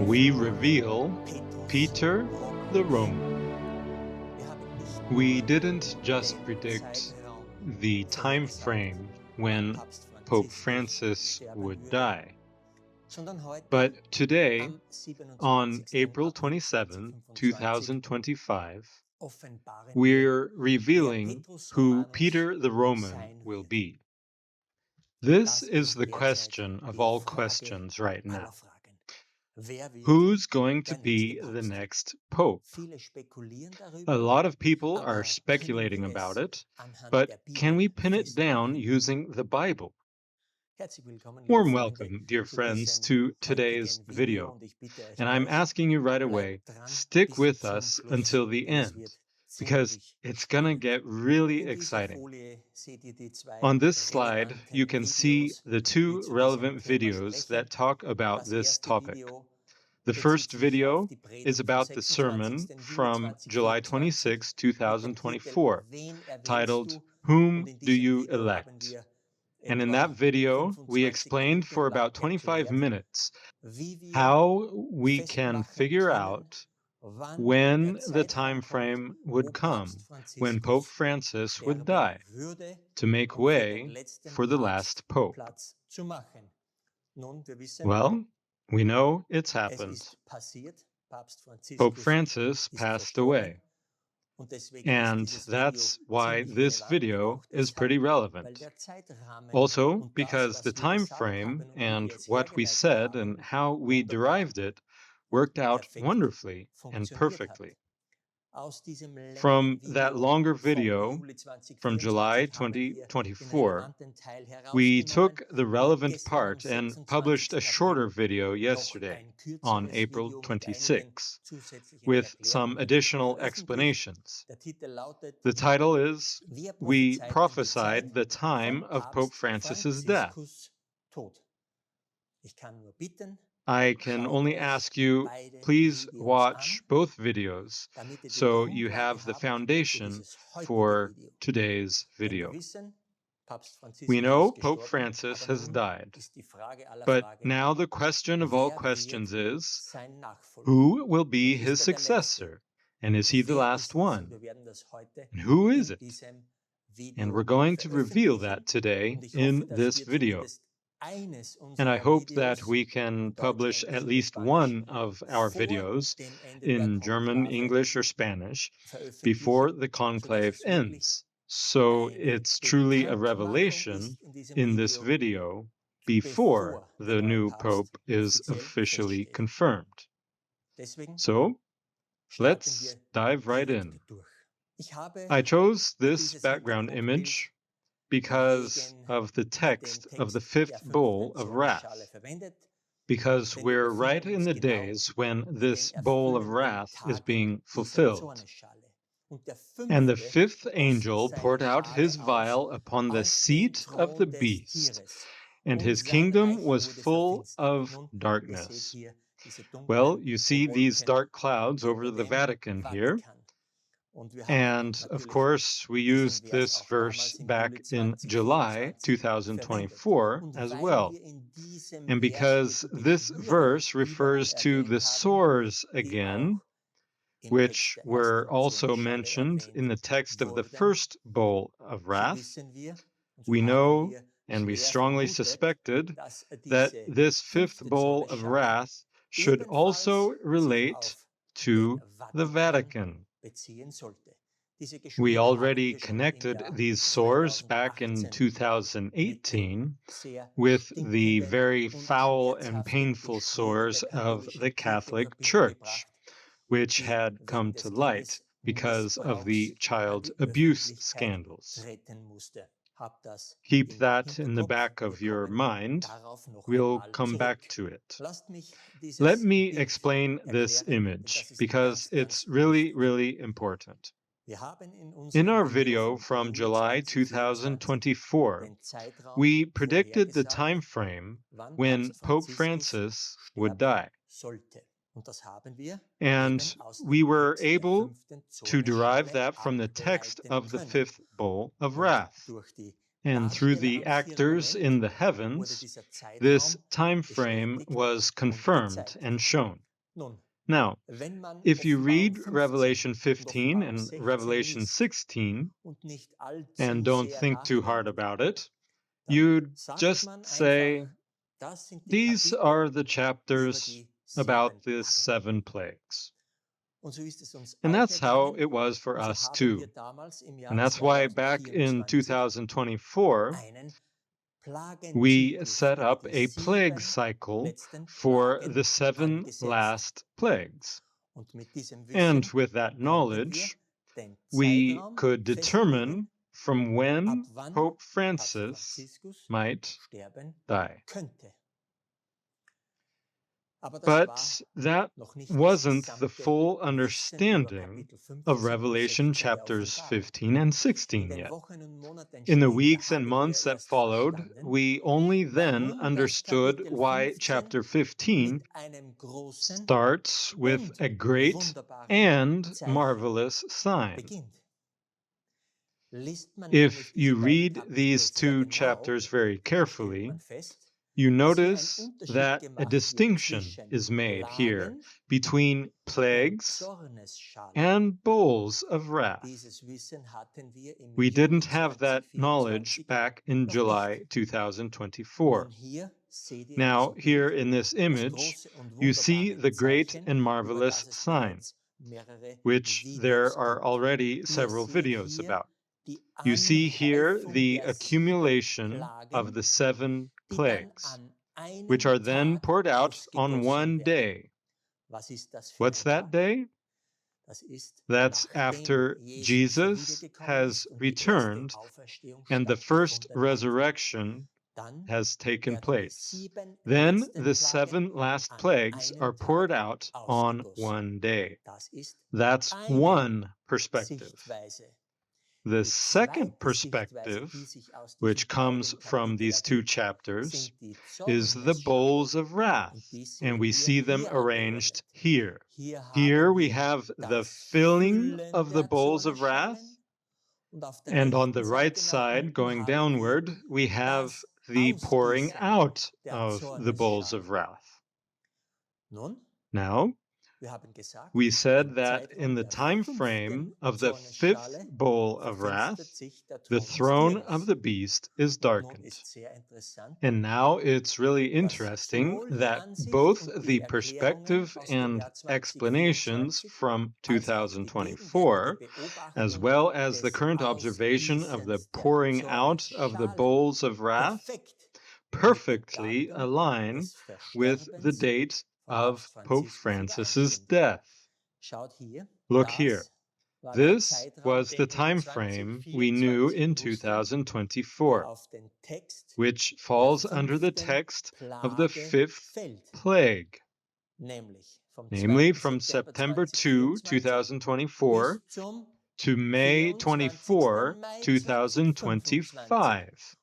We reveal Peter the Roman. We didn't just predict the time frame when Pope Francis would die, but today, on April 27, 2025, we're revealing who Peter the Roman will be. This is the question of all questions right now. Who's going to be the next pope? A lot of people are speculating about it, but can we pin it down using the Bible? Warm welcome, dear friends, to today's video. And I'm asking you right away, stick with us until the end, because it's going to get really exciting. On this slide, you can see the two relevant videos that talk about this topic. The first video is about the sermon from July 26, 2024, titled, "Whom Do You Elect?" And in that video, we explained for about 25 minutes how we can figure out when the time frame would come when Pope Francis would die to make way for the last pope. Well, we know it's happened. Pope Francis passed away. And that's why this video is pretty relevant. Also, because the time frame and what we said and how we derived it worked out wonderfully and perfectly. From that longer video from July 2024, we took the relevant part and published a shorter video yesterday on April 26 with some additional explanations. The title is, "We Prophesied the Time of Pope Francis's Death." I can only ask you, please watch both videos so you have the foundation for today's video. We know Pope Francis has died, but now the question of all questions is, who will be his successor? And is he the last one? And who is it? And we're going to reveal that today in this video. And I hope that we can publish at least one of our videos in German, English, or Spanish before the conclave ends. So it's truly a revelation in this video before the new pope is officially confirmed. So let's dive right in. I chose this background image because of the text of the fifth bowl of wrath, because we're right in the days when this bowl of wrath is being fulfilled. And the fifth angel poured out his vial upon the seat of the beast, and his kingdom was full of darkness. Well, you see these dark clouds over the Vatican here. And of course, we used this verse back in July 2024 as well. And because this verse refers to the sores again, which were also mentioned in the text of the first bowl of wrath, we know and we strongly suspected that this fifth bowl of wrath should also relate to the Vatican. We already connected these sores back in 2018 with the very foul and painful sores of the Catholic Church, which had come to light because of the child abuse scandals. Keep that in the back of your mind. We'll come back to it. Let me explain this image because it's really, really important. In our video from July 2024, we predicted the time frame when Pope Francis would die. And we were able to derive that from the text of the fifth bowl of wrath. And through the actors in the heavens, this time frame was confirmed and shown. Now, if you read Revelation 15 and Revelation 16 and don't think too hard about it, you'd just say, these are the chapters about the 7 plagues. And that's how it was for us too. And that's why back in 2024, we set up a plague cycle for the 7 last plagues. And with that knowledge, we could determine from when Pope Francis might die. But that wasn't the full understanding of Revelation chapters 15 and 16 yet. In the weeks and months that followed, we only then understood why chapter 15 starts with a great and marvelous sign. If you read these 2 chapters very carefully, you notice that a distinction is made here between plagues and bowls of wrath. We didn't have that knowledge back in July 2024. Now, here in this image, you see the great and marvelous sign, which there are already several videos about. You see here the accumulation of the 7 plagues, which are then poured out on one day. What's that day? That's after Jesus has returned and the first resurrection has taken place. Then the 7 last plagues are poured out on one day. That's one perspective. The second perspective, which comes from these 2 chapters, is the bowls of wrath, and we see them arranged here. Here we have the filling of the bowls of wrath, and on the right side, going downward, we have the pouring out of the bowls of wrath. Now, we said that in the time frame of the 5th bowl of wrath, the throne of the beast is darkened. And now it's really interesting that both the perspective and explanations from 2024, as well as the current observation of the pouring out of the bowls of wrath, perfectly align with the date of Pope Francis's death. Look here. This was the time frame we knew in 2024, which falls under the text of the 5th plague, namely from September 2, 2024 to May 24, 2025.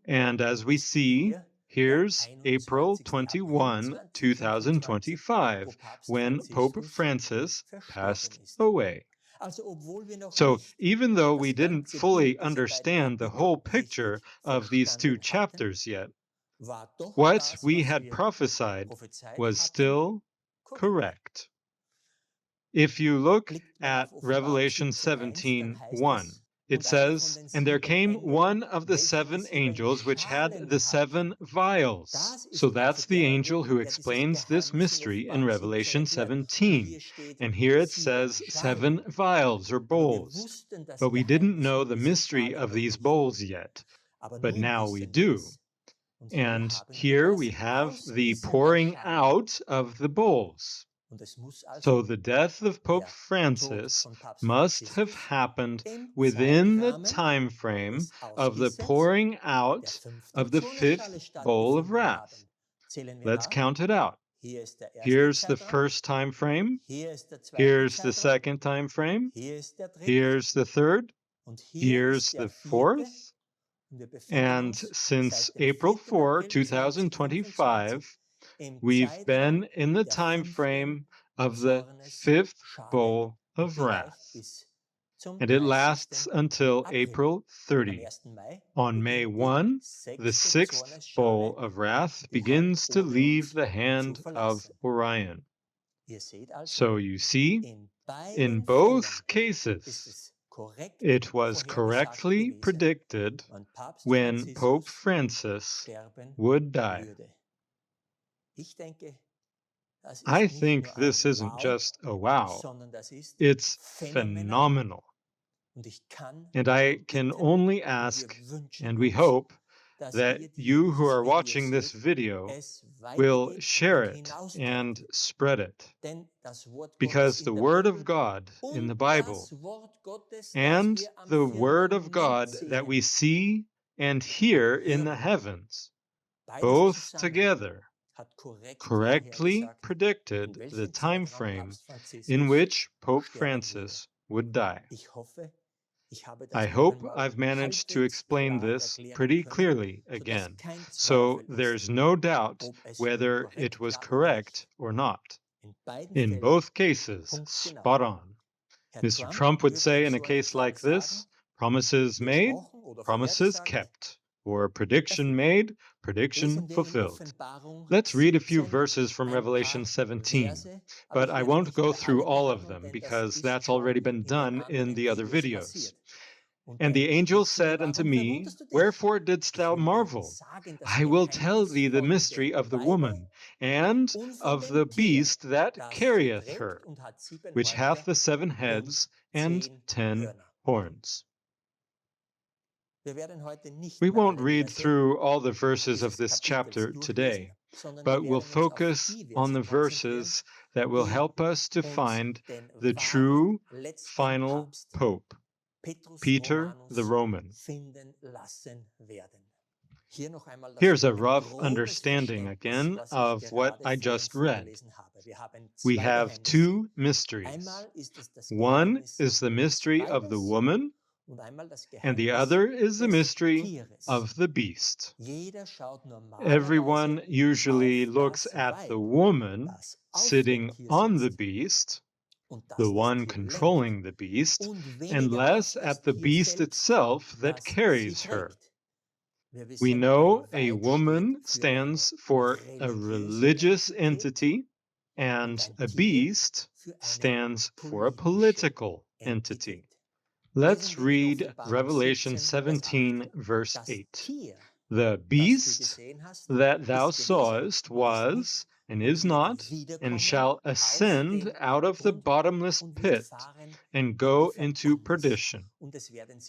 And as we see, here's April 21, 2025, when Pope Francis passed away. So even though we didn't fully understand the whole picture of these 2 chapters yet, what we had prophesied was still correct. If you look at Revelation 17:1, it says, "And there came one of the 7 angels which had the 7 vials." So that's the angel who explains this mystery in Revelation 17. And here it says 7 vials or bowls. But we didn't know the mystery of these bowls yet. But now we do. And here we have the pouring out of the bowls. So the death of Pope Francis must have happened within the time frame of the pouring out of the 5th bowl of wrath. Let's count it out. Here's the first time frame. Here's the second time frame. Here's the third. Here's the fourth. And since April 4, 2025, we've been in the time frame of the 5th bowl of wrath, and it lasts until April 30. On May 1, the 6th bowl of wrath begins to leave the hand of Orion. So you see, in both cases, it was correctly predicted when Pope Francis would die. I think this isn't just a wow, it's phenomenal. And I can only ask, and we hope, that you who are watching this video will share it and spread it. Because the Word of God in the Bible and the Word of God that we see and hear in the heavens, both together, correctly predicted the time frame in which Pope Francis would die. I hope I've managed to explain this pretty clearly again, so there's no doubt whether it was correct or not. In both cases, spot on. Mr. Trump would say in a case like this, promises made, promises kept, or prediction made, prediction fulfilled. Let's read a few verses from Revelation 17, but I won't go through all of them because that's already been done in the other videos. And the angel said unto me, Wherefore didst thou marvel? I will tell thee the mystery of the woman, and of the beast that carrieth her, which hath the 7 heads and 10 horns. We won't read through all the verses of this chapter today, but we'll focus on the verses that will help us to find the true final Pope, Peter the Roman. Here's a rough understanding again of what I just read. We have 2 mysteries. One is the mystery of the woman, and the other is the mystery of the beast. Everyone usually looks at the woman sitting on the beast, the one controlling the beast, and less at the beast itself that carries her. We know a woman stands for a religious entity, and a beast stands for a political entity. Let's read Revelation 17, verse 8. The beast that thou sawest was, and is not, and shall ascend out of the bottomless pit, and go into perdition.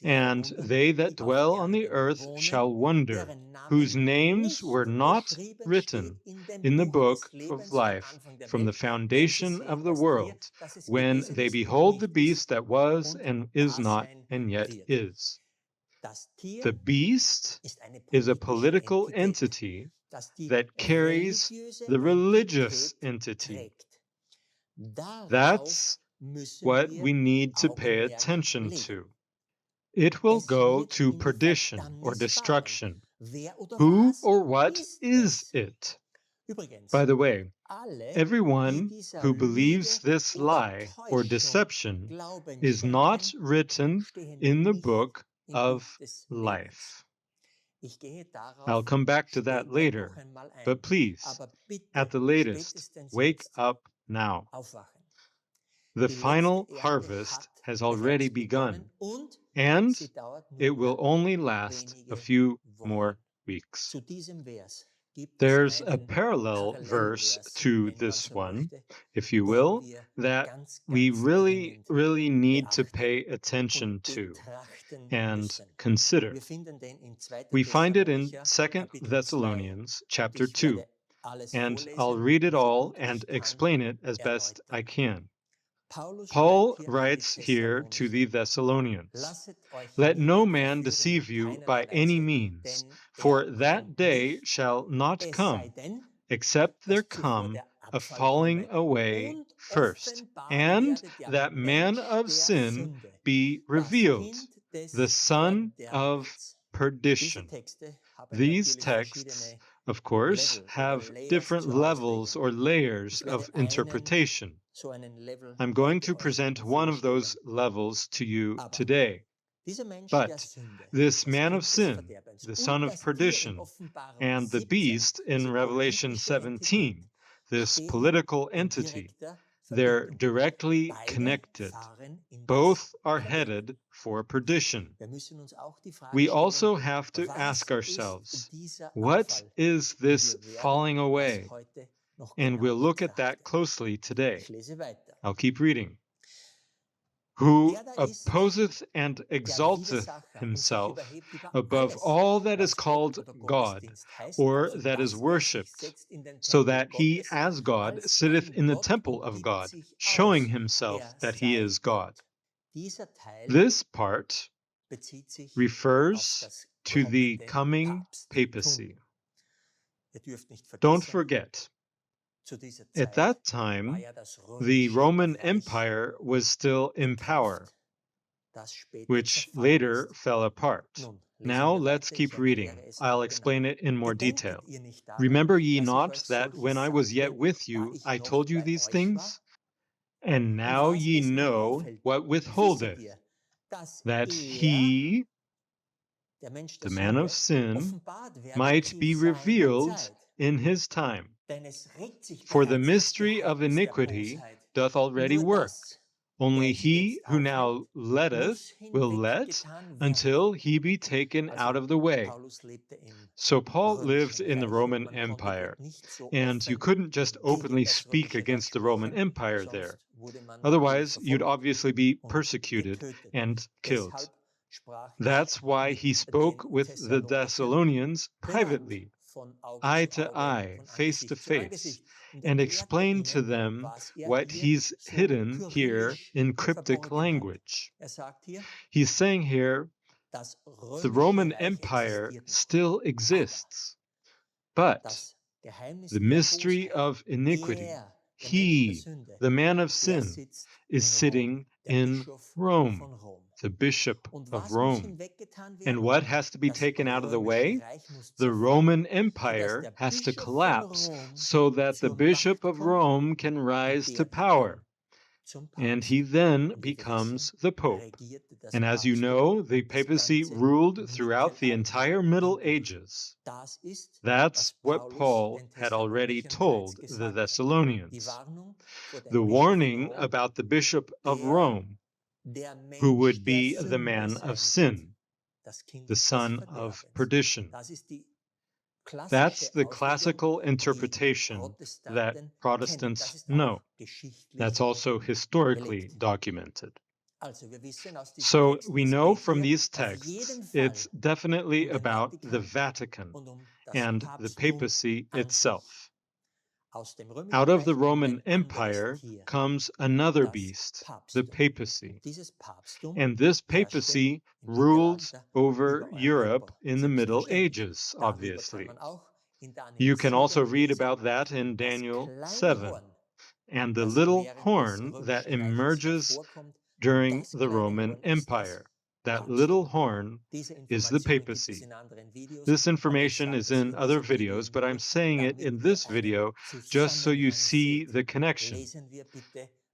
And they that dwell on the earth shall wonder, whose names were not written in the book of life from the foundation of the world, when they behold the beast that was, and is not, and yet is. The beast is a political entity that carries the religious entity. That's what we need to pay attention to. It will go to perdition or destruction. Who or what is it? By the way, everyone who believes this lie or deception is not written in the book of life. I'll come back to that later, but please, at the latest, wake up now. The final harvest has already begun, and it will only last a few more weeks. There's a parallel verse to this one, if you will, that we really need to pay attention to and consider. We find it in 2 Thessalonians chapter 2, and I'll read it all and explain it as best I can. Paul writes here to the Thessalonians, Let no man deceive you by any means, for that day shall not come, except there come a falling away first, and that man of sin be revealed, the son of perdition. These texts, of course, have different levels or layers of interpretation. I'm going to present one of those levels to you today. But this man of sin, the son of perdition, and the beast in Revelation 17, this political entity, They're directly connected. Both are headed for perdition. We also have to ask ourselves, what is this falling away? And we'll look at that closely today. I'll keep reading. Who opposeth and exalteth himself above all that is called God, or that is worshipped, so that he as God sitteth in the temple of God, showing himself that he is God. This part refers to the coming papacy. Don't forget, at that time, the Roman Empire was still in power, which later fell apart. Now let's keep reading. I'll explain it in more detail. Remember ye not that when I was yet with you, I told you these things? And now ye know what withholdeth, that he, the man of sin, might be revealed in his time. For the mystery of iniquity doth already work. Only he who now letteth will let until he be taken out of the way. So Paul lived in the Roman Empire, and you couldn't just openly speak against the Roman Empire there. Otherwise, you'd obviously be persecuted and killed. That's why he spoke with the Thessalonians privately, eye to eye, face to face, and explained to them what he's hidden here in cryptic language. He's saying here, the Roman Empire still exists, but the mystery of iniquity, he, the man of sin, is sitting in Rome, the bishop of Rome. And what has to be taken out of the way? The Roman Empire has to collapse so that the bishop of Rome can rise to power. And he then becomes the Pope. And as you know, the papacy ruled throughout the entire Middle Ages. That's what Paul had already told the Thessalonians. The warning about the bishop of Rome, who would be the man of sin, the son of perdition. That's the classical interpretation that Protestants know. That's also historically documented. So we know from these texts it's definitely about the Vatican and the papacy itself. Out of the Roman Empire comes another beast, the papacy. And this papacy ruled over Europe in the Middle Ages, obviously. You can also read about that in Daniel 7. And the little horn that emerges during the Roman Empire. That little horn is the papacy. This information is in other videos, but I'm saying it in this video just so you see the connection.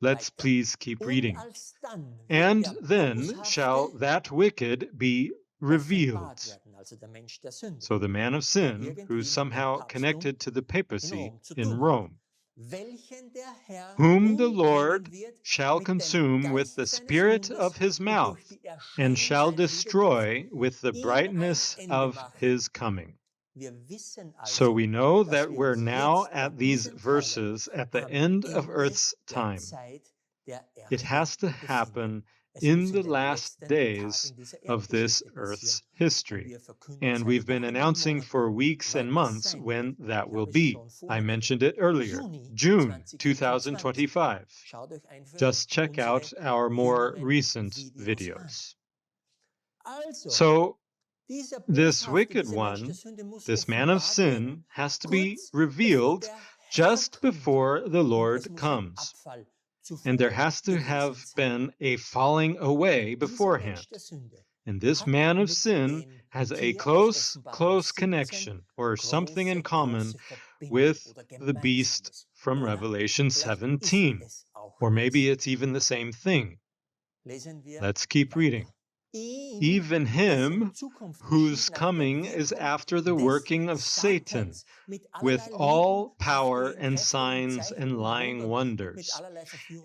Let's please keep reading. And then shall that wicked be revealed. So the man of sin, who's somehow connected to the papacy in Rome, whom the Lord shall consume with the spirit of his mouth, and shall destroy with the brightness of his coming. So we know that we're now at these verses at the end of Earth's time. It has to happen in the last days of this Earth's history. And we've been announcing for weeks and months when that will be. I mentioned it earlier, June 2025. Just check out our more recent videos. So this wicked one, this man of sin, has to be revealed just before the Lord comes. And there has to have been a falling away beforehand. And this man of sin has a close connection or something in common with the beast from Revelation 17. Or maybe it's even the same thing. Let's keep reading. even him whose coming is after the working of Satan, with all power and signs and lying wonders,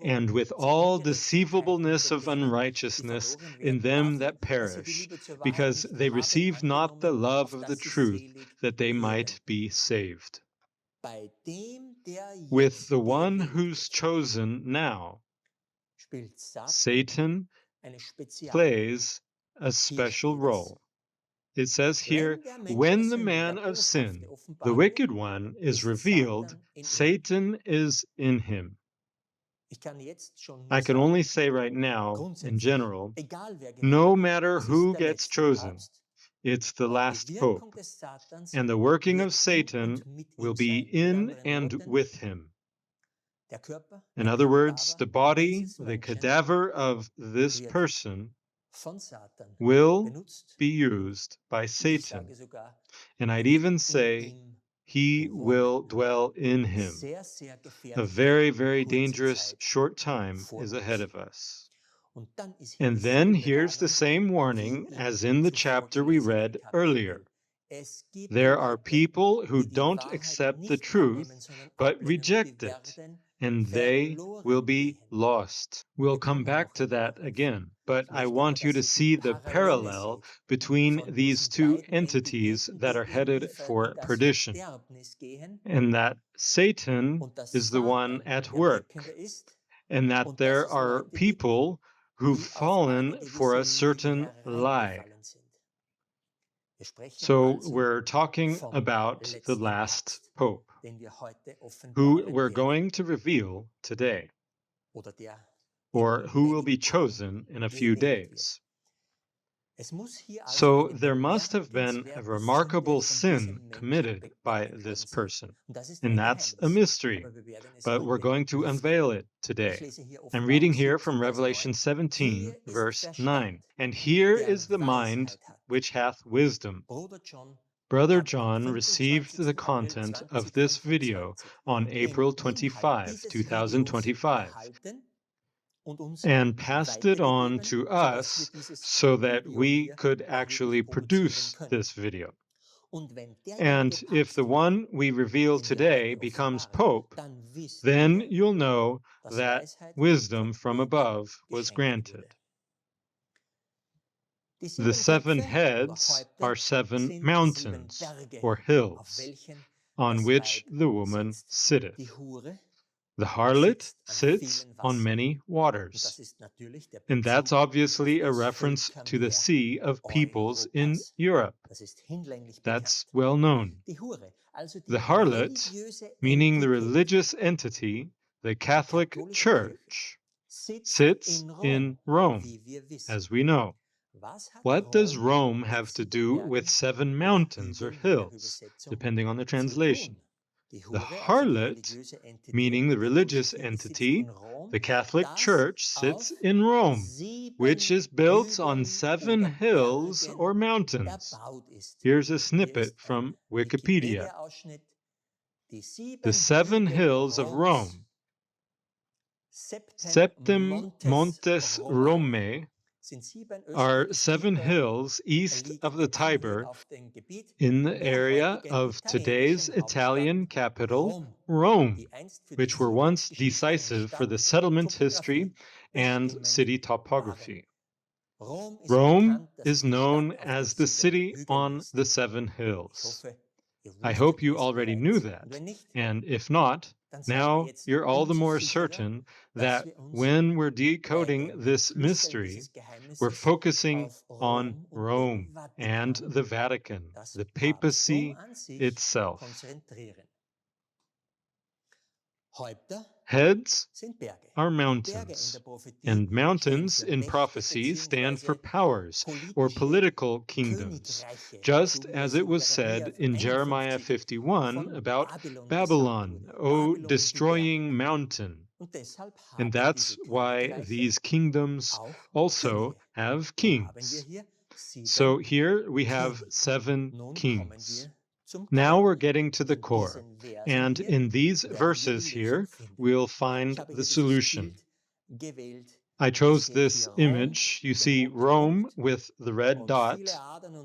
and with all deceivableness of unrighteousness in them that perish, because they receive not the love of the truth, that they might be saved. With the one who's chosen now, Satan plays a special role. It says here, when the man of sin, the wicked one, is revealed, Satan is in him. I can only say right now, in general, no matter who gets chosen, it's the last pope, and the working of Satan will be in and with him. In other words, the body, the cadaver of this person, will be used by Satan. And I'd even say he will dwell in him. A very, very dangerous short time is ahead of us. And then here's the same warning as in the chapter we read earlier. There are people who don't accept the truth, but reject it, and they will be lost. We'll come back to that again, but I want you to see the parallel between these two entities that are headed for perdition, and that Satan is the one at work, and that there are people who've fallen for a certain lie. So we're talking about the last pope, who we're going to reveal today, or who will be chosen in a few days. So there must have been a remarkable sin committed by this person, and that's a mystery, but we're going to unveil it today. I'm reading here from Revelation 17, verse 9. And here is the mind which hath wisdom. Brother John received the content of this video on April 25, 2025, and passed it on to us so that we could actually produce this video. And if the one we reveal today becomes Pope, then you'll know that wisdom from above was granted. The 7 heads are 7 mountains or hills on which the woman sitteth. The harlot sits on many waters, and that's obviously a reference to the Sea of Peoples in Europe. That's well known. The harlot, meaning the religious entity, the Catholic Church, sits in Rome, as we know. What does Rome have to do with 7 mountains or hills, depending on the translation? The harlot, meaning the religious entity, the Catholic Church, sits in Rome, which is built on 7 hills or mountains. Here's a snippet from Wikipedia. The 7 hills of Rome. Septem Montes Romae are 7 hills east of the Tiber in the area of today's Italian capital, Rome, which were once decisive for the settlement history and city topography. Rome is known as the city on the 7 hills. I hope you already knew that, and if not, now you're all the more certain that when we're decoding this mystery, we're focusing on Rome and the Vatican, the papacy itself. Heads are mountains, and mountains in prophecy stand for powers or political kingdoms, just as it was said in Jeremiah 51 about Babylon, O destroying mountain. And that's why these kingdoms also have kings. So here we have 7 kings. Now we're getting to the core, and in these verses here, we'll find the solution. I chose this image. You see Rome with the red dot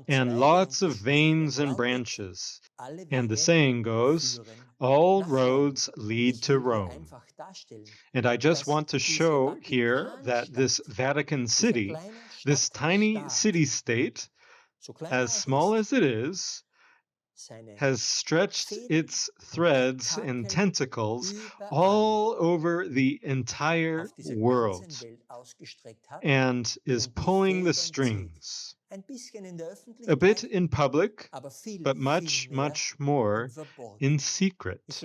and lots of veins and branches. And the saying goes, all roads lead to Rome. And I just want to show here that this Vatican City, this tiny city-state, as small as it is, has stretched its threads and tentacles all over the entire world and is pulling the strings, a bit in public, but much, much more in secret.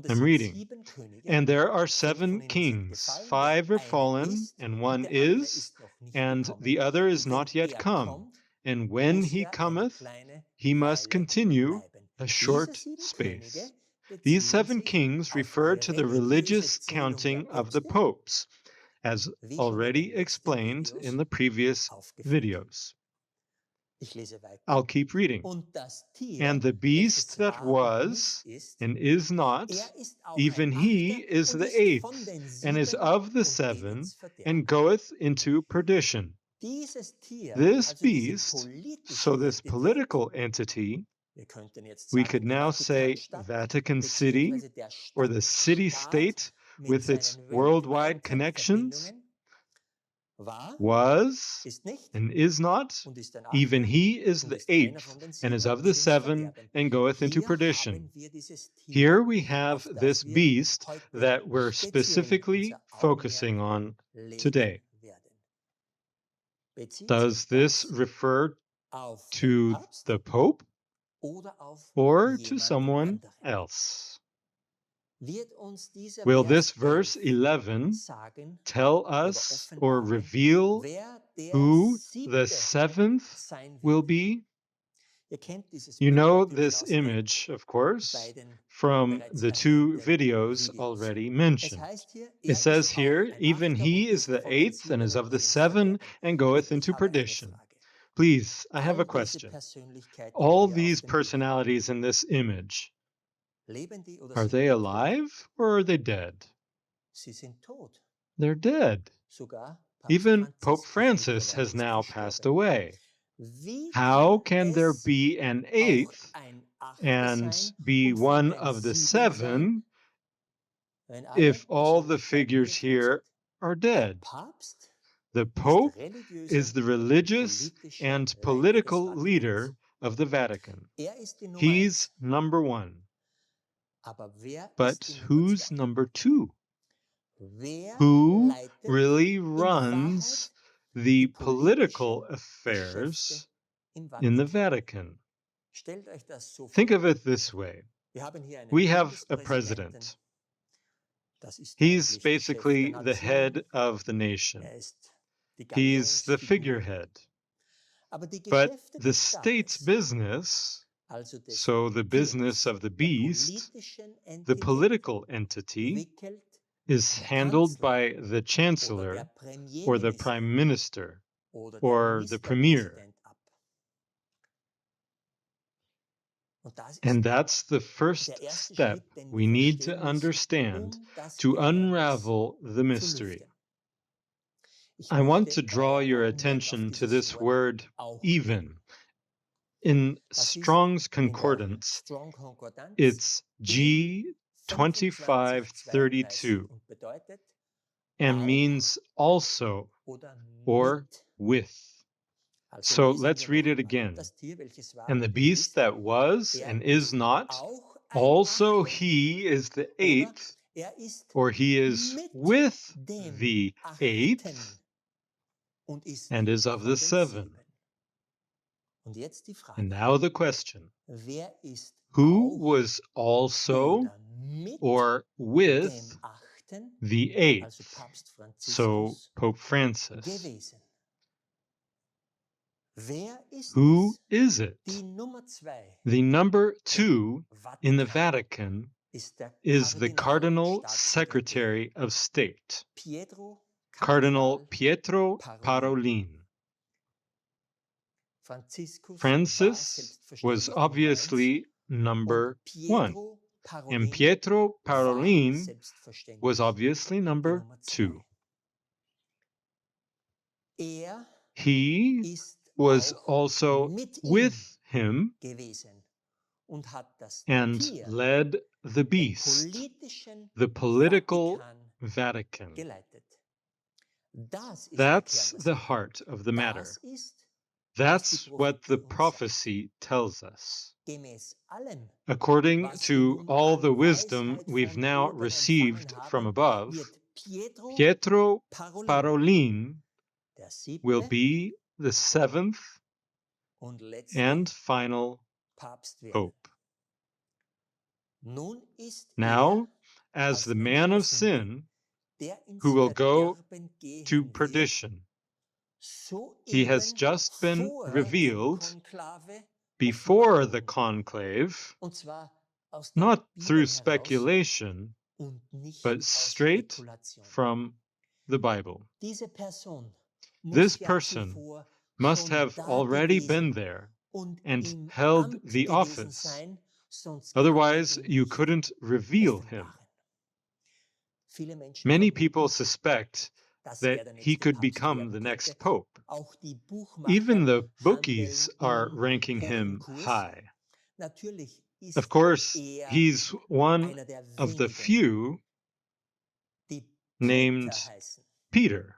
I'm reading. And there are 7 kings, 5 are fallen, and 1 is, and the other is not yet come. And when he cometh, he must continue a short space. These 7 kings refer to the religious counting of the popes, as already explained in the previous videos. I'll keep reading. And the beast that was and is not, even he is the 8th, and is of the 7, and goeth into perdition. This beast, so this political entity, we could now say Vatican City, or the city-state with its worldwide connections, was and is not, even he is the 8th, and is of the 7, and goeth into perdition. Here we have this beast that we're specifically focusing on today. Does this refer to the Pope or to someone else? Will this verse 11 tell us or reveal who the 7th will be? You know this image, of course, from the 2 videos already mentioned. It says here, even he is the 8th and is of the 7 and goeth into perdition. Please, I have a question. All these personalities in this image, are they alive or are they dead? They're dead. Even Pope Francis has now passed away. How can there be an 8th and be one of the 7 if all the figures here are dead? The Pope is the religious and political leader of the Vatican. He's number 1. But who's number 2? Who really runs the political affairs in the Vatican? Think of it this way. We have a president. He's basically the head of the nation. He's the figurehead. But the state's business, so the business of the beast, the political entity, is handled by the chancellor or the prime minister or the premier. And that's the first step we need to understand to unravel the mystery. I want to draw your attention to this word even. In Strong's Concordance, it's G2532 and means also or with. So let's read it again. And the beast that was and is not, also he is the 8th, or he is with the 8th, and is of the 7. And now the question, who was also or with the 8th, so Pope Francis? Who is it? The number 2 in the Vatican is the Cardinal Secretary of State, Cardinal Pietro Parolin. Francis was obviously number 1, and Pietro Parolin was obviously number 2. He was also with him and led the beast, the political Vatican. That's the heart of the matter. That's what the prophecy tells us. According to all the wisdom we've now received from above, Pietro Parolin will be the seventh and final Pope. Now, as the man of sin who will go to perdition, he has just been revealed before the conclave, not through speculation, but straight from the Bible. This person must have already been there and held the office. Otherwise, you couldn't reveal him. Many people suspect that he could become the next pope. Even the bookies are ranking him high. Of course, he's one of the few named Peter,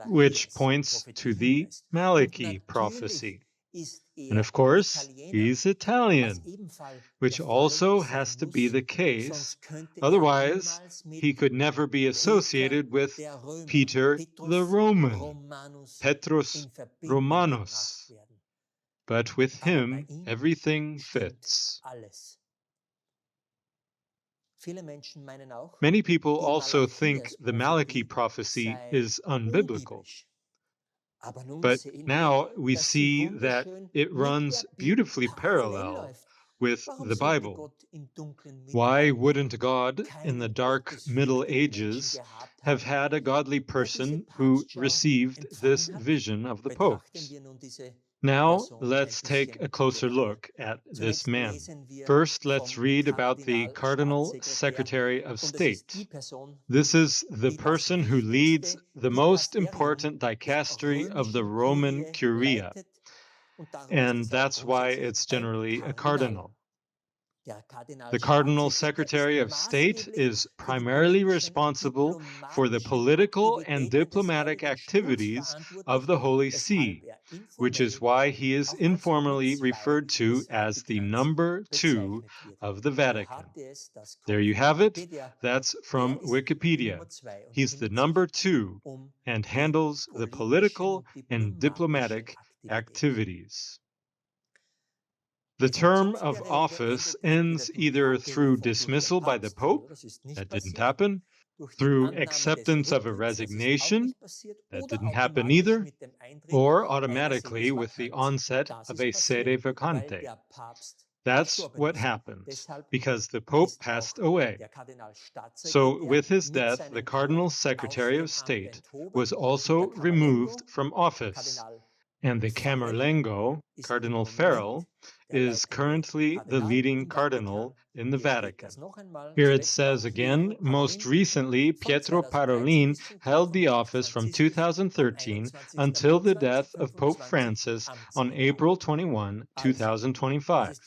which points to the Malachi prophecy. And of course, he's Italian, which also has to be the case. Otherwise, he could never be associated with Peter the Roman, Petrus Romanus. But with him, everything fits. Many people also think the Malachi prophecy is unbiblical. But now we see that it runs beautifully parallel with the Bible. Why wouldn't God in the dark Middle Ages have had a godly person who received this vision of the popes? Now let's take a closer look at this man. First, let's read about the Cardinal Secretary of State. This is the person who leads the most important dicastery of the Roman Curia, and that's why it's generally a cardinal. The Cardinal Secretary of State is primarily responsible for the political and diplomatic activities of the Holy See, which is why he is informally referred to as the number 2 of the Vatican. There you have it. That's from Wikipedia. He's the number 2 and handles the political and diplomatic activities. The term of office ends either through dismissal by the Pope, that didn't happen, through acceptance of a resignation, that didn't happen either, or automatically with the onset of a sede vacante. That's what happens, because the Pope passed away. So with his death, the Cardinal Secretary of State was also removed from office, and the Camerlengo, Cardinal Farrell, is currently the leading cardinal in the Vatican. Here it says again, most recently, Pietro Parolin held the office from 2013 until the death of Pope Francis on April 21, 2025.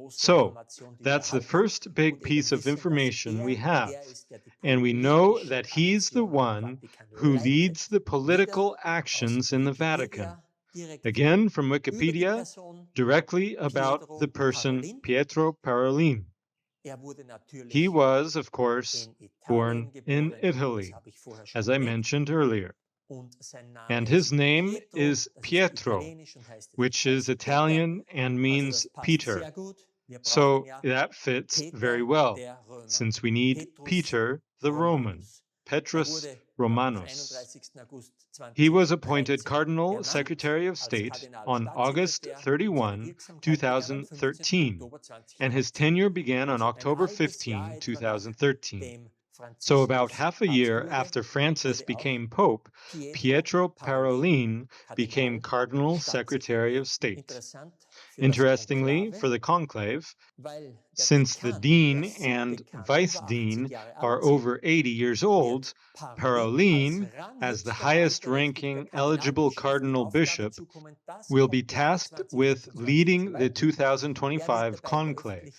So, that's the first big piece of information we have. And we know that he's the one who leads the political actions in the Vatican. Again, from Wikipedia, directly about the person Pietro Parolin. He was, of course, born in Italy, as I mentioned earlier. And his name is Pietro, which is Italian and means Peter. So that fits very well, since we need Peter the Roman, Petrus Romanus. He was appointed Cardinal Secretary of State on August 31, 2013, and his tenure began on October 15, 2013. So about half a year after Francis became Pope, Pietro Parolin became Cardinal Secretary of State. Interestingly, for the conclave, since the dean and vice dean are over 80 years old, Parolin, as the highest ranking eligible cardinal bishop, will be tasked with leading the 2025 conclave.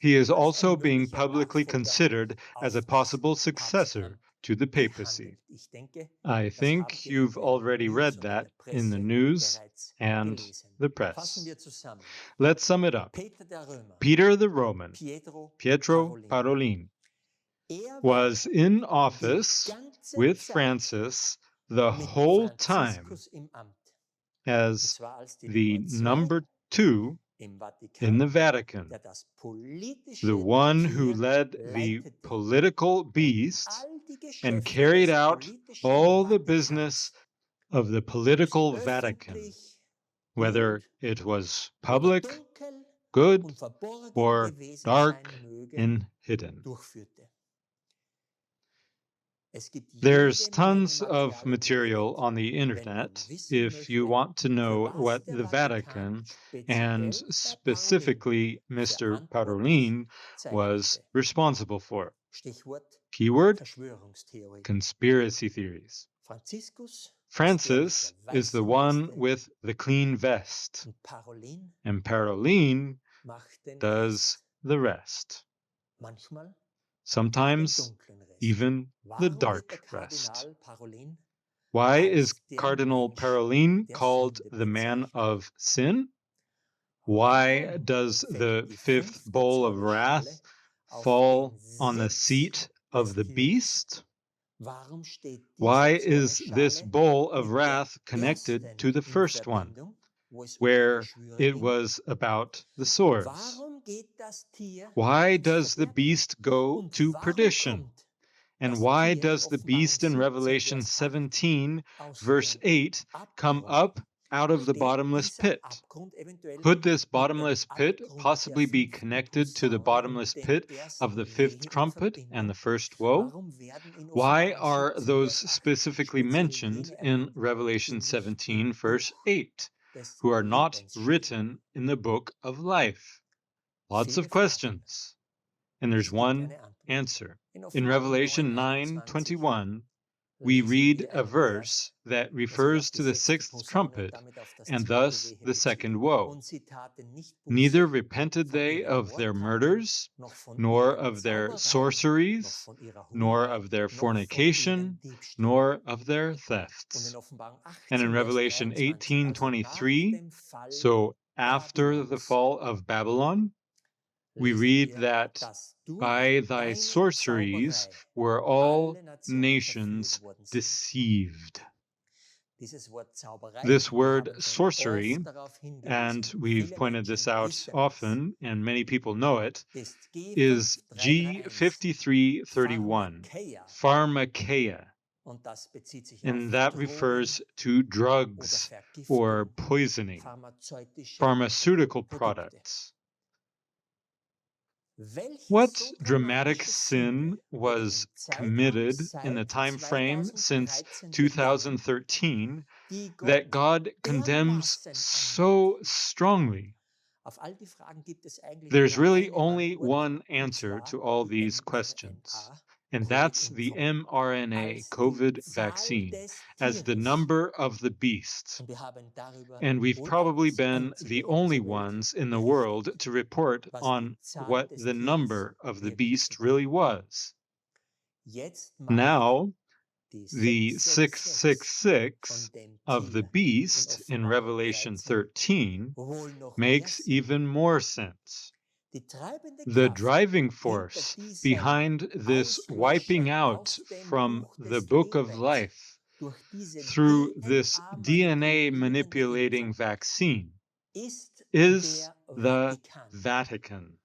He is also being publicly considered as a possible successor to the papacy. I think you've already read that in the news and the press. Let's sum it up. Peter the Roman, Pietro Parolin, was in office with Francis the whole time as the number 2 in the Vatican, the one who led the political beast and carried out all the business of the political Vatican, whether it was public, good, or dark and hidden. There's tons of material on the internet if you want to know what the Vatican, and specifically Mr. Parolin, was responsible for. Keyword: conspiracy theories. Francis is the one with the clean vest, and Parolin does the rest. Sometimes even the dark rest. Why is Cardinal Parolin called the man of sin? Why does the fifth bowl of wrath fall on the seat of the beast? Why is this bowl of wrath connected to the first one, where it was about the swords? Why does the beast go to perdition? And why does the beast in Revelation 17, verse 8, come up out of the bottomless pit? Could this bottomless pit possibly be connected to the bottomless pit of the fifth trumpet and the first woe? Why are those specifically mentioned in Revelation 17, verse 8, who are not written in the book of life? Lots of questions, and there's one answer. In Revelation 9:21, we read a verse that refers to the sixth trumpet and thus the second woe. Neither repented they of their murders, nor of their sorceries, nor of their fornication, nor of their thefts. And in Revelation 18:23, so after the fall of Babylon, we read that by thy sorceries were all nations deceived. This word sorcery, and we've pointed this out often, and many people know it, is G5331, pharmakeia, and that refers to drugs or poisoning, pharmaceutical products. What dramatic sin was committed in the time frame since 2013 that God condemns so strongly? There's really only one answer to all these questions, and that's the mRNA COVID vaccine as the number of the beast. And we've probably been the only ones in the world to report on what the number of the beast really was. Now, the 666 of the beast in Revelation 13 makes even more sense. The driving force behind this wiping out from the book of life through this DNA manipulating vaccine is the Vatican.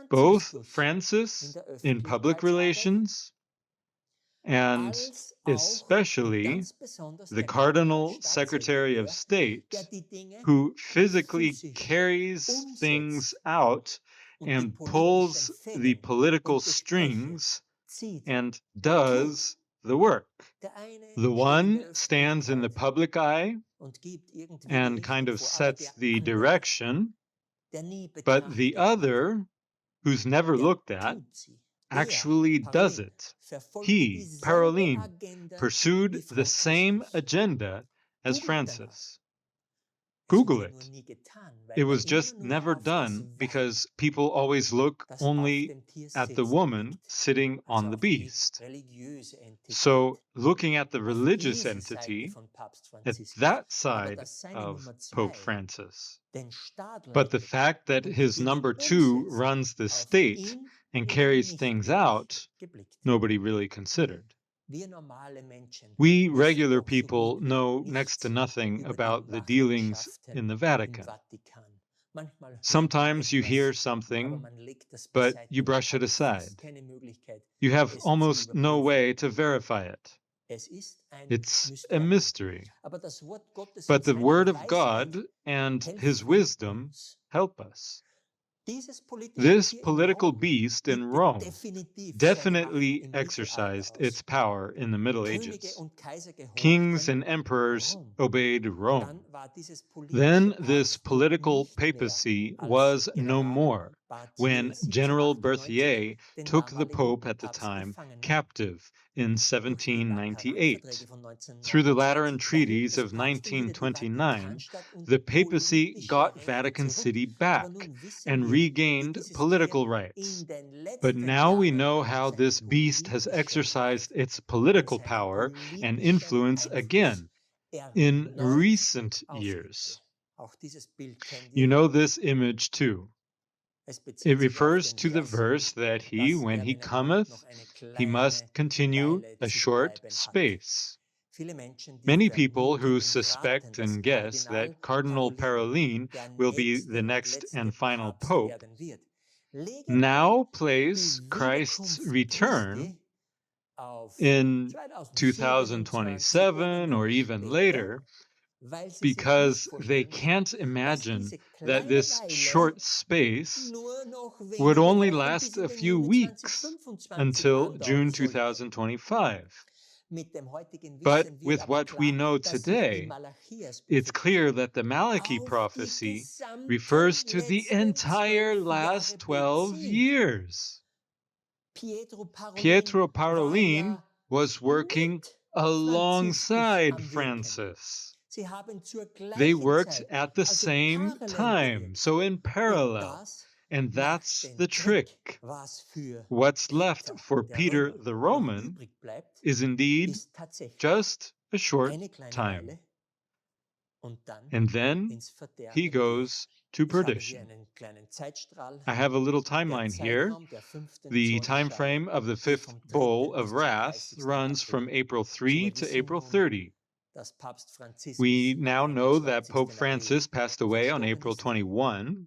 Both Francis in public relations and especially the Cardinal Secretary of State, who physically carries things out and pulls the political strings and does the work. The one stands in the public eye and kind of sets the direction, but the other, who's never looked at, actually does it. He, Parolin, pursued the same agenda as Francis. Google it. It was just never done because people always look only at the woman sitting on the beast. So looking at the religious entity, at that side of Pope Francis. But the fact that his number two runs the state and carries things out, nobody really considered. We regular people know next to nothing about the dealings in the Vatican. Sometimes you hear something, but you brush it aside. You have almost no way to verify it. It's a mystery. But the Word of God and His wisdom help us. This political beast in Rome definitely exercised its power in the Middle Ages. Kings and emperors obeyed Rome. Then this political papacy was no more when General Berthier took the Pope at the time captive in 1798. Through the Lateran treaties of 1929, the papacy got Vatican City back and regained political rights. But now we know how this beast has exercised its political power and influence again in recent years. You know this image too. It refers to the verse that he, when he cometh, he must continue a short space. Many people who suspect and guess that Cardinal Parolin will be the next and final pope now place Christ's return in 2027 or even later because they can't imagine that this short space would only last a few weeks until June 2025. But with what we know today, it's clear that the Malachi prophecy refers to the entire last 12 years. Pietro Parolin was working alongside Francis. They worked at the same time, so in parallel. And that's the trick. What's left for Peter the Roman is indeed just a short time. And then he goes to perdition. I have a little timeline here. The time frame of the fifth bowl of wrath runs from April 3 to April 30. We now know that Pope Francis passed away on April 21.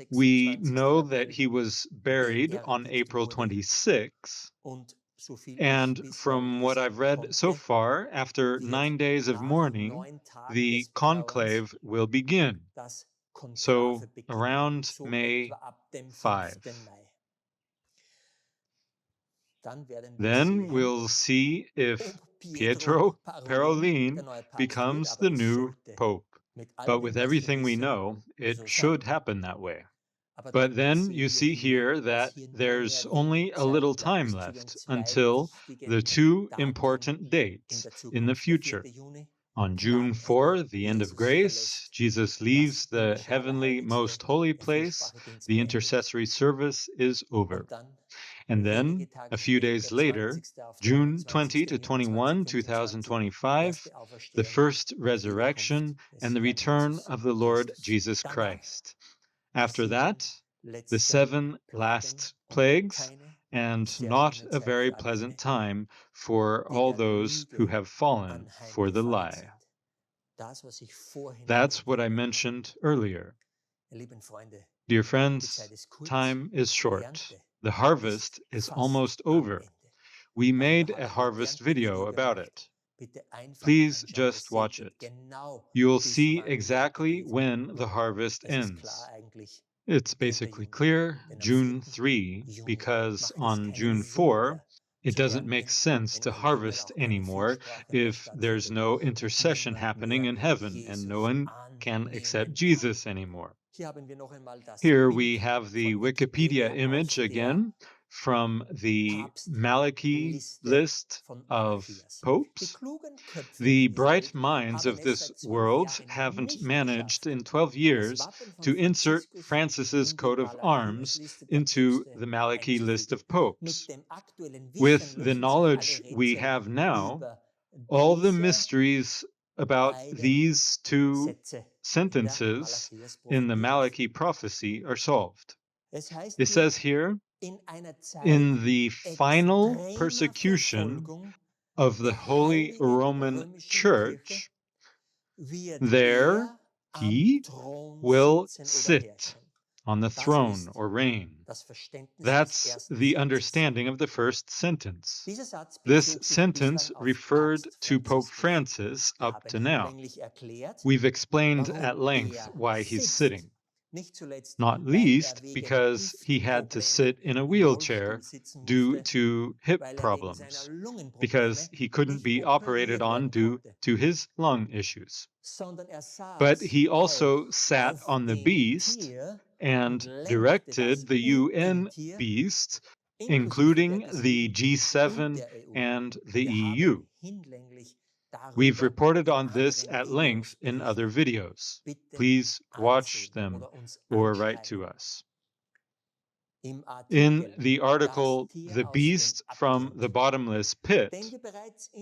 We know that he was buried on April 26. And from what I've read so far, after 9 days of mourning, the conclave will begin. So around May 5. Then we'll see if Pietro Parolin becomes the new pope. But with everything we know, it should happen that way. But then you see here that there's only a little time left until the two important dates in the future. On June 4, the end of grace, Jesus leaves the heavenly most holy place. The intercessory service is over. And then, a few days later, June 20 to 21, 2025, the first resurrection and the return of the Lord Jesus Christ. After that, the 7 last plagues, and not a very pleasant time for all those who have fallen for the lie. That's what I mentioned earlier. Dear friends, time is short. The harvest is almost over. We made a harvest video about it. Please just watch it. You'll see exactly when the harvest ends. It's basically clear, June 3, because on June 4, It doesn't make sense to harvest anymore if there's no intercession happening in heaven and no one can accept Jesus anymore. Here we have the Wikipedia image again from the Malachi list of popes. The bright minds of this world haven't managed in 12 years to insert Francis's coat of arms into the Malachi list of popes. With the knowledge we have now, all the mysteries about these two sentences in the Malachi prophecy are solved. It says here, in the final persecution of the Holy Roman Church, there he will sit on the throne or reign. That's the understanding of the first sentence. This sentence referred to Pope Francis up to now. We've explained at length why he's sitting, not least because he had to sit in a wheelchair due to hip problems, because he couldn't be operated on due to his lung issues. But he also sat on the beast and directed the UN beast, including the G7 and the EU. We've reported on this at length in other videos. Please watch them or write to us. In the article, The Beast from the Bottomless Pit,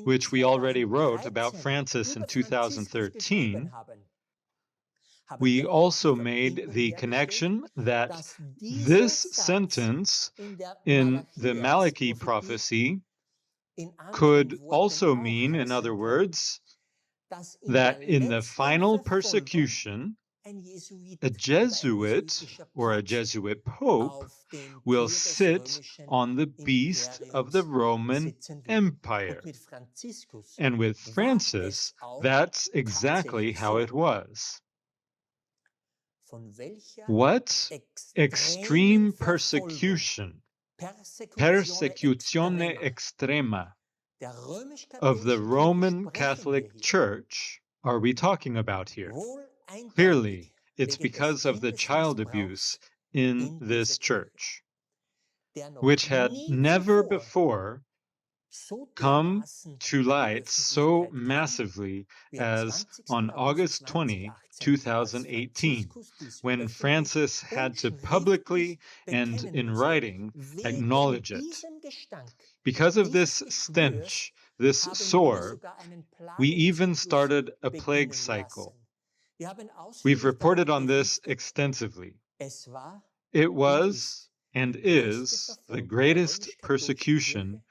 which we already wrote about Francis in 2013, we also made the connection that this sentence in the Malachi prophecy could also mean, in other words, that in the final persecution, a Jesuit or a Jesuit pope will sit on the beast of the Roman Empire. And with Francis, that's exactly how it was. What extreme persecution, persecutione extrema, of the Roman Catholic Church are we talking about here? Clearly, it's because of the child abuse in this church, which had never before come to light so massively as on August 20, 2018, when Francis had to publicly and in writing acknowledge it. Because of this stench, this sore, we even started a plague cycle. We've reported on this extensively. It was and is the greatest persecution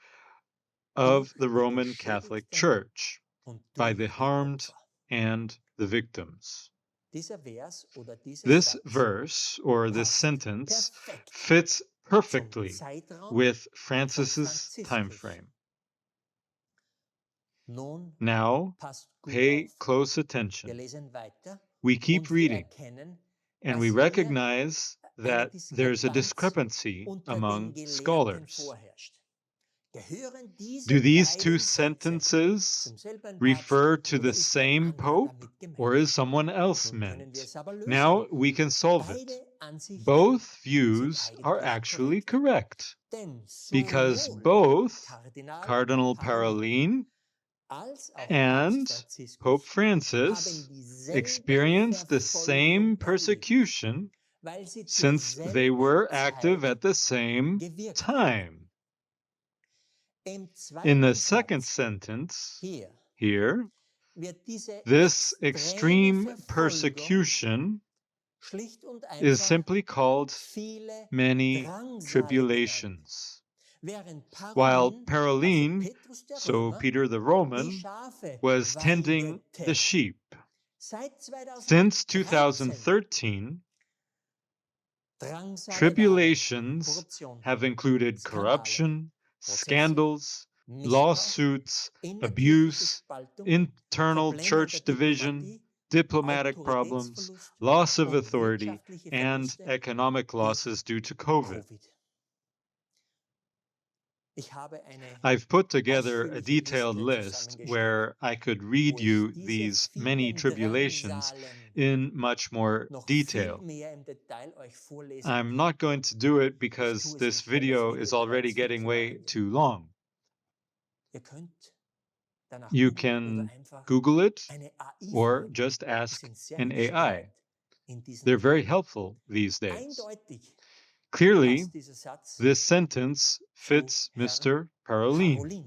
of the Roman Catholic Church by the harmed and the victims. This verse or this sentence fits perfectly with Francis's time frame. Now, pay close attention. We keep reading, and we recognize that there's a discrepancy among scholars. Do these two sentences refer to the same pope, or is someone else meant? Now we can solve it. Both views are actually correct, because both Cardinal Parolin and Pope Francis experienced the same persecution since they were active at the same time. In the second sentence here, this extreme persecution is simply called many tribulations. While Parolin, so Peter the Roman, was tending the sheep. Since 2013, tribulations have included corruption, scandals, lawsuits, abuse, internal church division, diplomatic problems, loss of authority, and economic losses due to COVID. I've put together a detailed list where I could read you these many tribulations in much more detail. I'm not going to do it because this video is already getting way too long. You can Google it or just ask an AI. They're very helpful these days. Clearly, this sentence fits Mr. Parolin.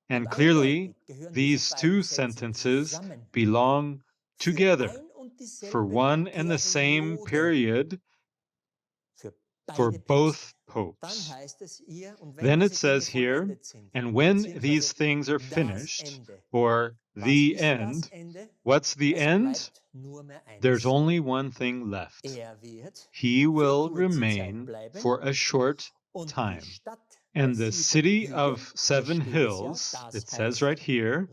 And clearly, these two sentences belong together for one and the same period for both popes. Then it says here, and when these things are finished, or the end, what's the end? There's only one thing left. He will remain for a short time. And the city of seven hills, it says right here,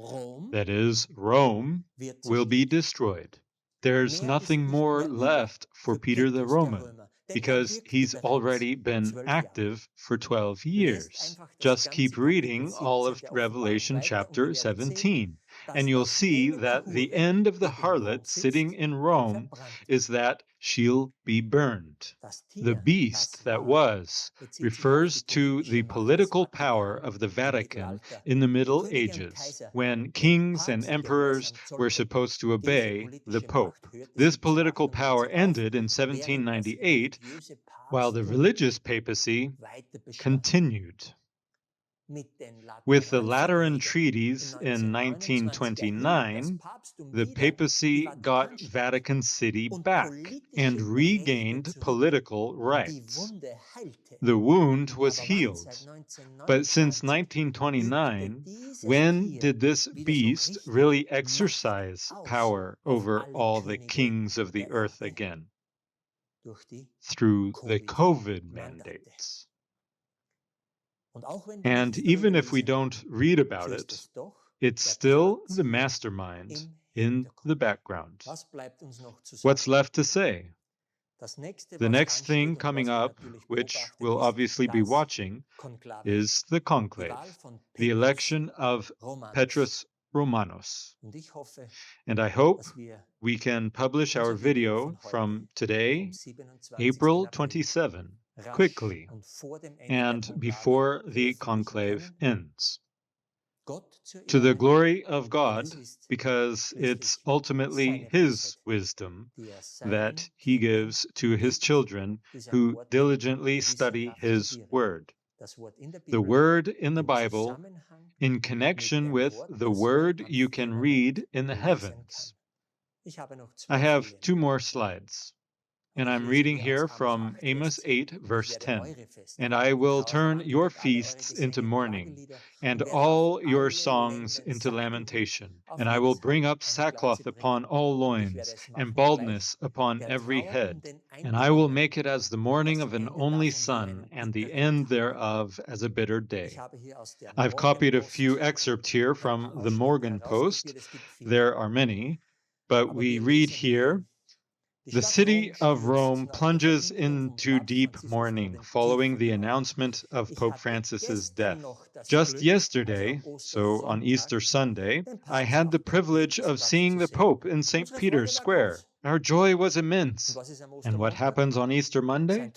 that is Rome, will be destroyed. There's nothing more left for Peter the Roman because he's already been active for 12 years. Just keep reading all of Revelation chapter 17, and you'll see that the end of the harlot sitting in Rome is that she'll be burned. The beast that was refers to the political power of the Vatican in the Middle Ages, when kings and emperors were supposed to obey the Pope. This political power ended in 1798, while the religious papacy continued. With the Lateran treaties in 1929, the papacy got Vatican City back and regained political rights. The wound was healed. But since 1929, when did this beast really exercise power over all the kings of the earth again? Through the COVID mandates. And even if we don't read about it, it's still the mastermind in the background. What's left to say? The next thing coming up, which we'll obviously be watching, is the conclave, the election of Petrus Romanus. And I hope we can publish our video from today, April 27, quickly and before the conclave ends. To the glory of God, because it's ultimately His wisdom that He gives to His children who diligently study His Word. The Word in the Bible in connection with the Word you can read in the heavens. I have 2 more slides. And I'm reading here from Amos 8, verse 10. And I will turn your feasts into mourning, and all your songs into lamentation. And I will bring up sackcloth upon all loins, and baldness upon every head. And I will make it as the morning of an only son, and the end thereof as a bitter day. I've copied a few excerpts here from the Morgan Post. There are many, but we read here, the city of Rome plunges into deep mourning following the announcement of Pope Francis's death. Just yesterday, so on Easter Sunday, I had the privilege of seeing the Pope in St. Peter's Square. Our joy was immense. And what happens on Easter Monday?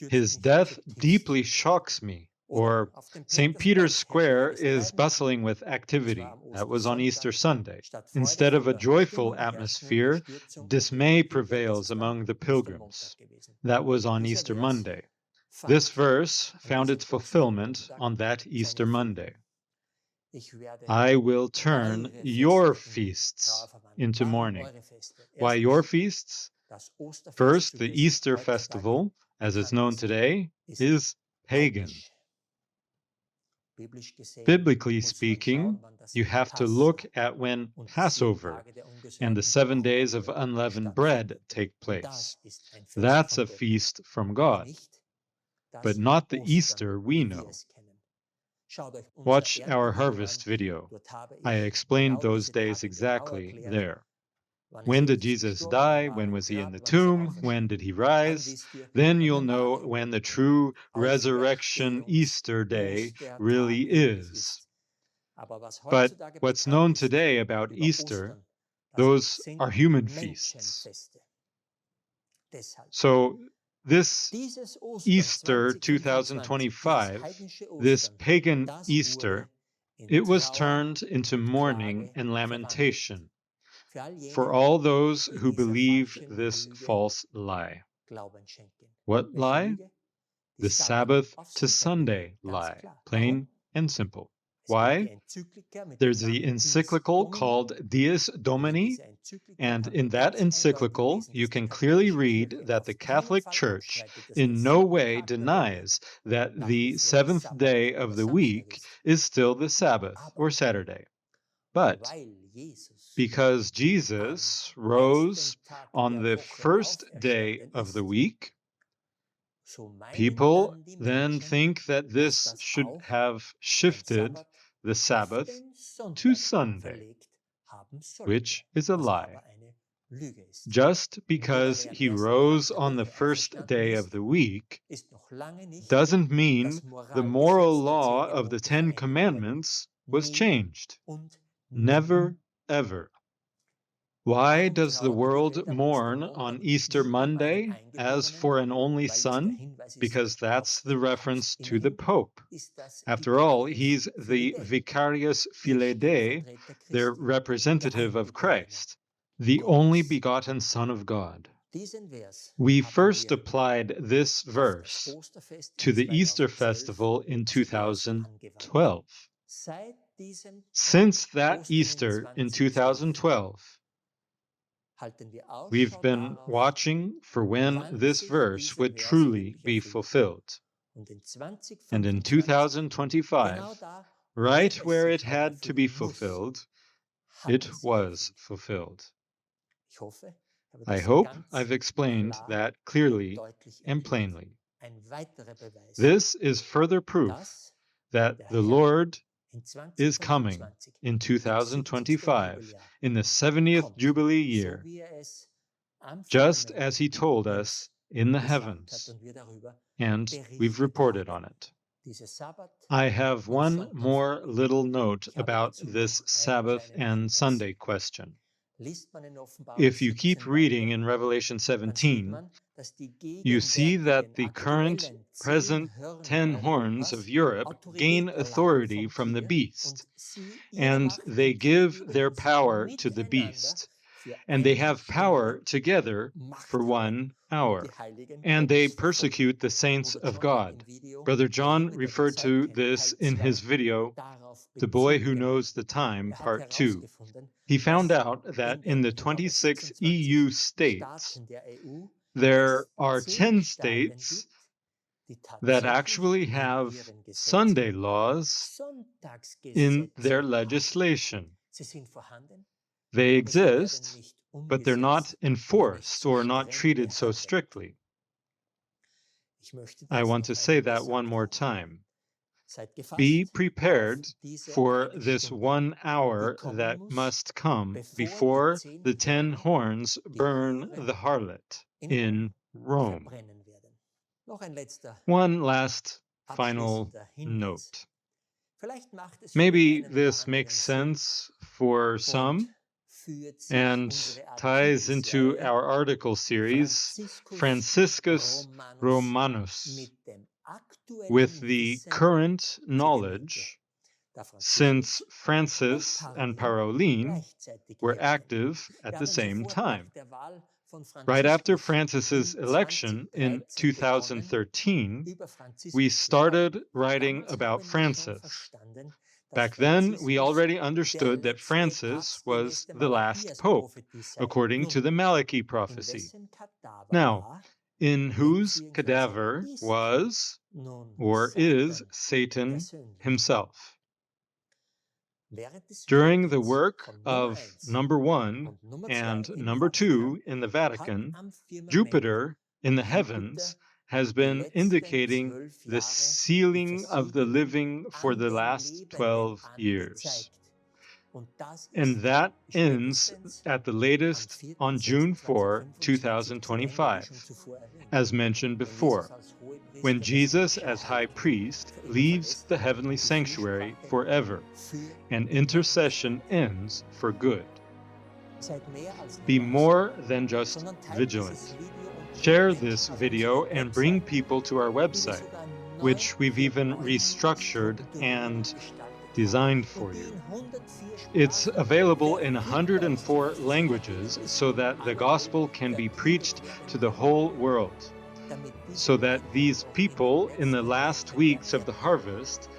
His death deeply shocks me. Or St. Peter's Square is bustling with activity. That was on Easter Sunday. Instead of a joyful atmosphere, dismay prevails among the pilgrims. That was on Easter Monday. This verse found its fulfillment on that Easter Monday. I will turn your feasts into mourning. Why your feasts? First, the Easter festival, as it's known today, is pagan. Biblically speaking, you have to look at when Passover and the 7 days of unleavened bread take place. That's a feast from God, but not the Easter we know. Watch our harvest video. I explained those days exactly there. When did Jesus die? When was he in the tomb? When did he rise? Then you'll know when the true resurrection Easter day really is. But what's known today about Easter, those are human feasts. So this Easter 2025, this pagan Easter, it was turned into mourning and lamentation for all those who believe this false lie. What lie? The Sabbath to Sunday lie, plain and simple. Why? There's the encyclical called Dies Domini, and in that encyclical, you can clearly read that the Catholic Church in no way denies that the seventh day of the week is still the Sabbath or Saturday. But because Jesus rose on the first day of the week, people then think that this should have shifted the Sabbath to Sunday, which is a lie. Just because he rose on the first day of the week doesn't mean the moral law of the Ten Commandments was changed. Never, ever. Why does the world mourn on Easter Monday as for an only son? Because that's the reference to the Pope. After all, he's the Vicarius Filii Dei, the representative of Christ, the only begotten Son of God. We first applied this verse to the Easter festival in 2012. Since that Easter in 2012, we've been watching for when this verse would truly be fulfilled. And in 2025, right where it had to be fulfilled, it was fulfilled. I hope I've explained that clearly and plainly. This is further proof that the Lord is coming in 2025, in the 70th Jubilee year, just as he told us in the heavens, and we've reported on it. I have one more little note about this Sabbath and Sunday question. If you keep reading in Revelation 17, you see that the current present 10 horns of Europe gain authority from the beast, and they give their power to the beast, and they have power together for 1 hour, and they persecute the saints of God. Brother John referred to this in his video, The Boy Who Knows the Time, Part 2. He found out that in the 26 EU states, there are 10 states that actually have Sunday laws in their legislation. They exist, but they're not enforced or not treated so strictly. I want to say that one more time. Be prepared for this 1 hour that must come before the 10 horns burn the harlot in Rome. One last final note. Maybe this makes sense for some and ties into our article series, Franciscus Romanus, with the current knowledge, since Francis and Paroline were active at the same time. Right after Francis's election in 2013, we started writing about Francis. Back then, we already understood that Francis was the last pope, according to the Malachi prophecy. Now, in whose cadaver was or is Satan himself? During the work of number 1 and number 2 in the Vatican, Jupiter in the heavens has been indicating the sealing of the living for the last 12 years. And that ends at the latest on June 4, 2025, as mentioned before, when Jesus as high priest leaves the heavenly sanctuary forever and intercession ends for good. Be more than just vigilant. Share this video and bring people to our website, which we've even restructured and designed for you. It's available in 104 languages so that the gospel can be preached to the whole world, so that these people in the last weeks of the harvest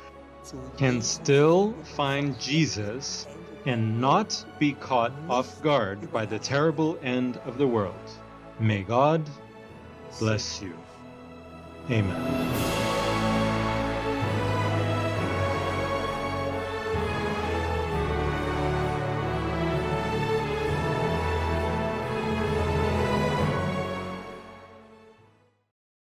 can still find Jesus and not be caught off guard by the terrible end of the world. May God bless you. Amen.